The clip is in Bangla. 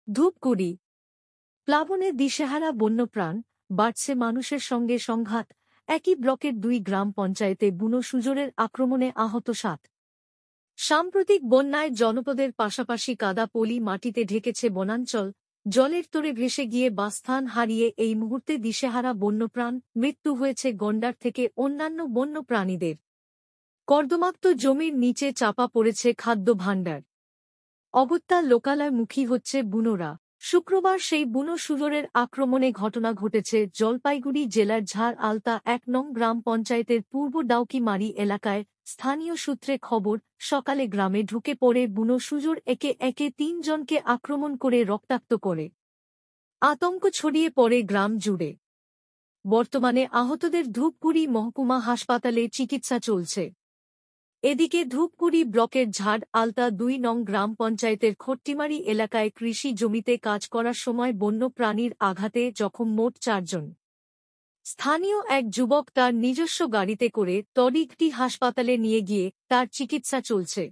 ধূপগুড়ি প্লাবনে দিশেহারা বন্যপ্রাণ, বাড়ছে মানুষের সঙ্গে সংঘাত। একই ব্লকের 2 গ্রাম পঞ্চায়েতে বুনো সুজোরের আক্রমণে আহত 7। সাম্প্রতিক বন্যায় জনপদের পাশাপাশি কাদা পলি মাটিতে ঢেকেছে বনাঞ্চল। জলের তোড়ে ভেসে গিয়ে বাসস্থান হারিয়ে এই মুহূর্তে দিশেহারা বন্যপ্রাণ। মৃত্যু হয়েছে গন্ডার থেকে অন্যান্য বন্য প্রাণীদের। কর্দমাক্ত জমির নিচে চাপা পড়েছে খাদ্য ভাণ্ডার। অগত্যা লোকালয়মুখী হচ্ছে বুনোরা। শুক্রবার সেই বুনো সুজোরের আক্রমণে ঘটনা ঘটেছে জলপাইগুড়ি জেলার ঝাড় আলতা 1 নং গ্রাম পঞ্চায়েতের পূর্ব ডাউকিমারি এলাকায়। স্থানীয় সূত্রে খবর, সকালে গ্রামে ঢুকে পড়ে বুনো সুজোর একে একে 3 জনকে আক্রমণ করে রক্তাক্ত করে। আতঙ্ক ছড়িয়ে পড়ে গ্রাম জুড়ে। বর্তমানে আহতদের ধূপগুড়ি মহকুমা হাসপাতালে চিকিৎসা চলছে। এদিকে ধূপগুড়ি ব্লকের ঝাড় আলতা 2 নং গ্রাম পঞ্চায়েতের খট্টিমারি এলাকায় কৃষি জমিতে কাজ করার সময় বন্য প্রাণীর আঘাতে জখম মোট 4 জন। স্থানীয় এক যুবক তার নিজস্ব গাড়িতে করে তড়িঘড়ি হাসপাতালে নিয়ে গিয়ে তার চিকিৎসা চলছে।